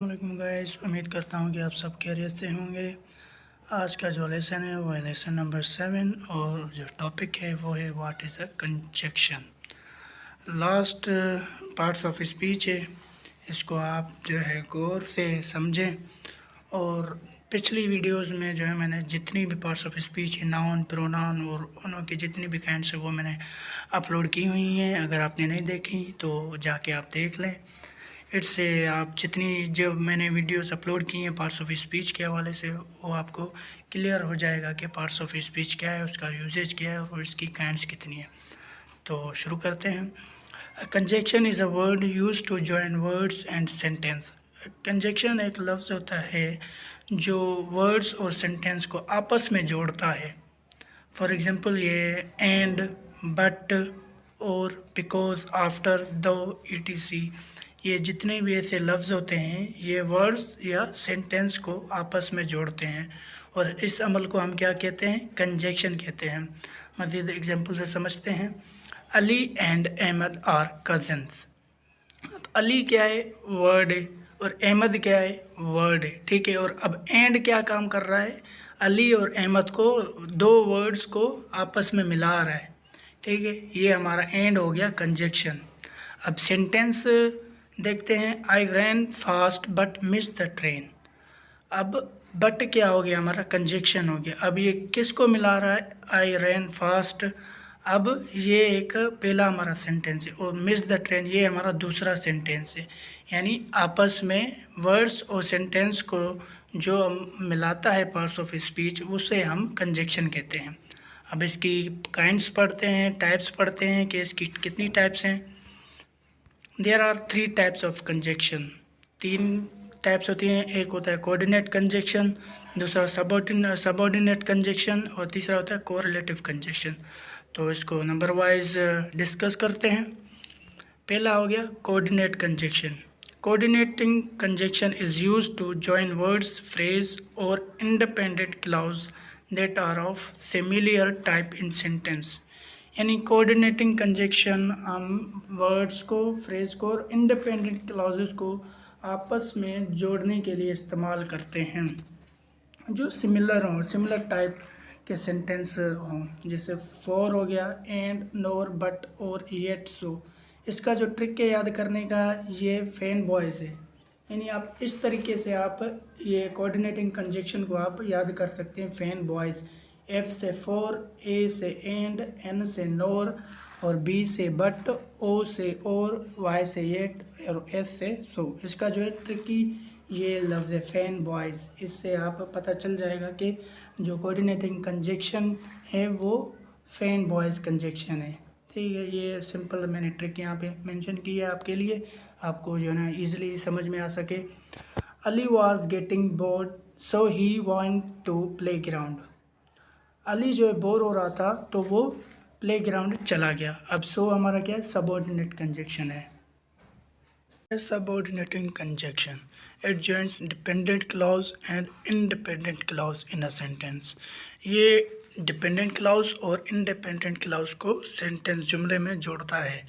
वालेकुम गाइस, उम्मीद करता हूँ कि आप सब खैरियत से होंगे। आज का जो लेसन है वो है लेसन नंबर 7 और जो टॉपिक है वो है what is a conjunction. Last parts of speech है, इसको आप जो है गौर से समझें। और पिछली वीडियोस में जो है मैंने जितनी भी पार्ट्स ऑफ स्पीच है, नाउन, प्रोनाउन और उनकी जितनी भी काइंड्स है वो मैंने अपलोड की हुई हैं। अगर आपने नहीं देखी तो जाके आप देख लें। इससे आप जितनी जो मैंने वीडियोस अपलोड की हैं पार्ट्स ऑफ स्पीच के हवाले से, वो आपको क्लियर हो जाएगा कि पार्ट्स ऑफ स्पीच क्या है, उसका यूजेज क्या है और इसकी काइंड्स कितनी है। तो शुरू करते हैं। Conjunction is a word use to join words and sentence. Conjunction एक लफ्ज़ होता है जो वर्ड्स और सेंटेंस को आपस में जोड़ता है। फॉर एग्ज़ाम्पल ये एंड, बट और बिकॉज, आफ्टर, दो, ईटीसी, ये जितने भी ऐसे लफ्ज़ होते हैं ये वर्ड्स या सेंटेंस को आपस में जोड़ते हैं और इस अमल को हम क्या कहते हैं? कंजक्शन कहते हैं। मज़ीद एग्जांपल से समझते हैं। Ali and Ahmad are cousins. Ali क्या है? वर्ड है। और अहमद क्या है? वर्ड है। ठीक है। और अब एंड क्या काम कर रहा है? अली और अहमद को, दो वर्ड्स को आपस में मिला रहा है। ठीक है, ये हमारा एंड हो गया कंजक्शन। अब सेंटेंस देखते हैं। I ran fast but miss the train. अब बट क्या हो गया? हमारा कंजक्शन हो गया। अब ये किसको मिला रहा है? आई रैन फास्ट। अब ये एक पहला हमारा सेंटेंस है और मिस द ट्रेन ये हमारा दूसरा सेंटेंस है। यानी आपस में वर्ड्स और सेंटेंस को जो मिलाता है पार्ट्स ऑफ स्पीच, उसे हम कंजक्शन कहते हैं। अब इसकी काइंड्स पढ़ते हैं, टाइप्स पढ़ते हैं कि इसकी कितनी टाइप्स हैं। There are 3 types of conjunction. 3 types होती हैं। एक होता है कोऑर्डिनेट कंजक्शन, दूसरा सबऑर्डिनेट कंजक्शन और तीसरा होता है कोरिलेटिव कंजक्शन। तो इसको नंबर वाइज डिस्कस करते हैं। पहला हो गया coordinate conjunction. Coordinating conjunction is used to join words, phrase और independent clause that are of similar type in sentence. यानी कोऑर्डिनेटिंग कंजक्शन हम वर्ड्स को, फ्रेज को और इंडिपेंडेंट क्लॉजेस को आपस में जोड़ने के लिए इस्तेमाल करते हैं जो सिमिलर हों, सिमिलर टाइप के सेंटेंस हों। जैसे फॉर हो गया, एंड, नोर, बट और येट, सो। इसका जो ट्रिक है याद करने का, ये फैन बॉयज़ है। यानी आप इस तरीके से आप ये कोऑर्डिनेटिंग कंजक्शन को आप याद कर सकते हैं। फैन बॉयज़, एफ से फॉर, ए से एंड, एन से नोर और बी से बट, ओ से और, वाई से येट और एस से सो। इसका जो है ट्रिकी ये लफ्ज़ है फैन बॉयज़। इससे आप पता चल जाएगा कि जो कोऑर्डिनेटिंग कंजक्शन है वो फैन बॉयज़ कंजक्शन है। ठीक है, ये सिंपल मैंने ट्रिक यहाँ पे मेंशन की है आपके लिए, आपको जो है ना ईजिली समझ में आ सके। Ali was getting bored so he want to play ground. Ali जो है बोर हो रहा था तो वो प्ले ग्राउंड चला गया। अब सो हमारा क्या है? सबऑर्डिनेट कंजक्शन है। Subordinating conjunction. It joins dependent clause and independent clause in a sentence. ये डिपेंडेंट क्लाउज और इंडिपेंडेंट क्लाउज को सेंटेंस जुमले में जोड़ता है।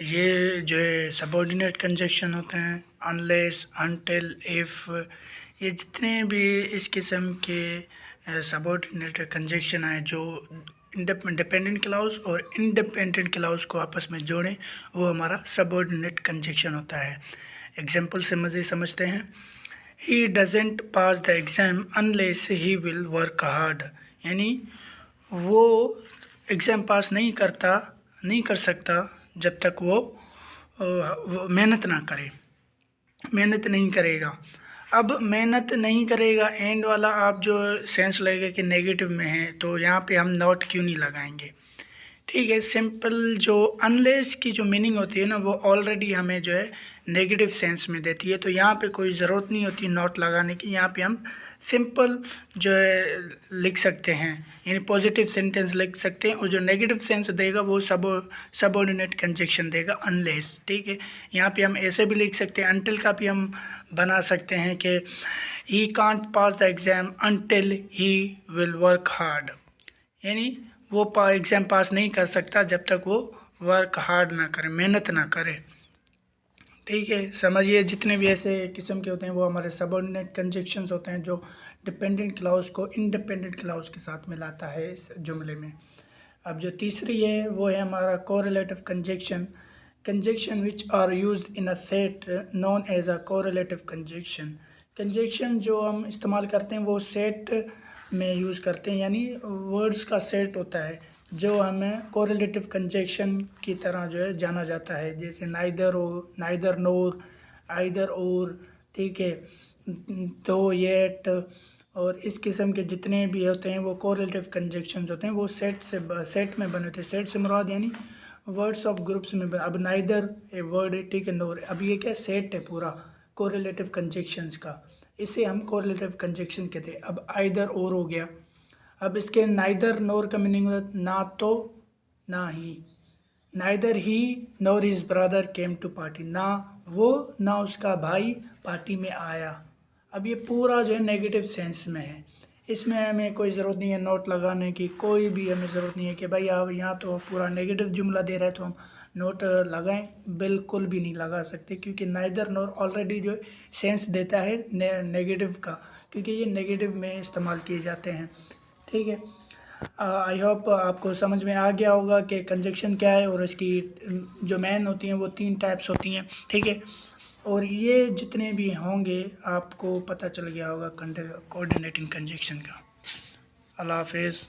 ये जो है सबऑर्डिनेट कंजक्शन होते हैं, अनलेस, अनटिल, इफ़, ये जितने भी इस किस्म के सबऑर्डिनेट कंजक्शन है जो डिपेंडेंट क्लाउज और इंडिपेंडेंट क्लाउज को आपस में जोड़ें, वो हमारा सबऑर्डिनेट कंजक्शन होता है। एग्जाम्पल से मज़े समझते हैं। He doesn't pass the exam unless he will work hard. यानी वो एग्ज़ाम पास नहीं कर सकता जब तक वो मेहनत ना करे, मेहनत नहीं करेगा। अब मेहनत नहीं करेगा एंड वाला आप जो सेंस लगेगा कि नेगेटिव में है, तो यहाँ पे हम नॉट क्यों नहीं लगाएंगे? ठीक है, सिंपल जो अनलेस की जो मीनिंग होती है ना, वो ऑलरेडी हमें जो है नेगेटिव सेंस में देती है, तो यहाँ पे कोई ज़रूरत नहीं होती नॉट लगाने की। यहाँ पे हम सिंपल जो है लिख सकते हैं, यानी पॉजिटिव सेंटेंस लिख सकते हैं और जो नेगेटिव सेंस देगा वो सबऑर्डिनेट कंजक्शन देगा, अनलेस। ठीक है, यहाँ पे हम ऐसे भी लिख सकते हैं, अनटिल का भी हम बना सकते हैं कि he can't pass the exam until he will work hard. यानी वो एग्ज़ाम पास नहीं कर सकता जब तक वो वर्क हार्ड ना करे, मेहनत ना करे। ठीक है, समझिए जितने भी ऐसे किस्म के होते हैं वो हमारे सबऑर्डिनेट कंजक्शंस होते हैं जो डिपेंडेंट क्लाउज को इंडिपेंडेंट क्लाउज के साथ मिलाता है इस जुमले में। अब जो तीसरी है वो है हमारा correlative conjunction, conjunction which are used in a set known as a correlative conjunction. Conjunction जो हम इस्तेमाल करते हैं वो सेट में यूज़ करते हैं, यानी वर्ड्स का सेट होता है जो हमें कोरिलेटिव कंजक्शन की तरह जो है जाना जाता है, जैसे नाइदर हो, नाइदर नोर, आइदर और, ठीक है, तो येट, और इस किस्म के जितने भी होते हैं वो कोरिलेटिव कंजक्शंस होते हैं, वो सेट में बने होते हैं। सेट से मुराद यानी वर्ड्स ऑफ ग्रुप्स में अब नाइदर ए वर्ड है, ठीक है, नोर, अब ये क्या सेट है पूरा कोरिलेटिव कंजक्शंस का, इसे हम कोरिलेटिव कंजक्शन कहते हैं। अब आइदर और हो गया, अब इसके नाइदर नोर का मीनिंग ना तो ना ही, neither he nor his brother came to party, ना वो ना उसका भाई पार्टी में आया। अब ये पूरा जो है नेगेटिव सेंस में है, इसमें हमें कोई ज़रूरत नहीं है नोट लगाने की, कोई भी हमें ज़रूरत नहीं है कि भाई आप यहाँ तो पूरा नेगेटिव जुमला दे रहे हैं तो हम नोट लगाएं, बिल्कुल भी नहीं लगा सकते, क्योंकि नाइदर नोर ऑलरेडी जो सेंस देता है नेगेटिव का, क्योंकि ये नेगेटिव में इस्तेमाल किए जाते हैं। ठीक है, आई होप आपको समझ में आ गया होगा कि कंजक्शन क्या है, और इसकी जो मेन होती हैं वो 3 टाइप्स होती हैं। ठीक है, और ये जितने भी होंगे आपको पता चल गया होगा कोऑर्डिनेटिंग कंजक्शन का। अल्लाह हाफिज़।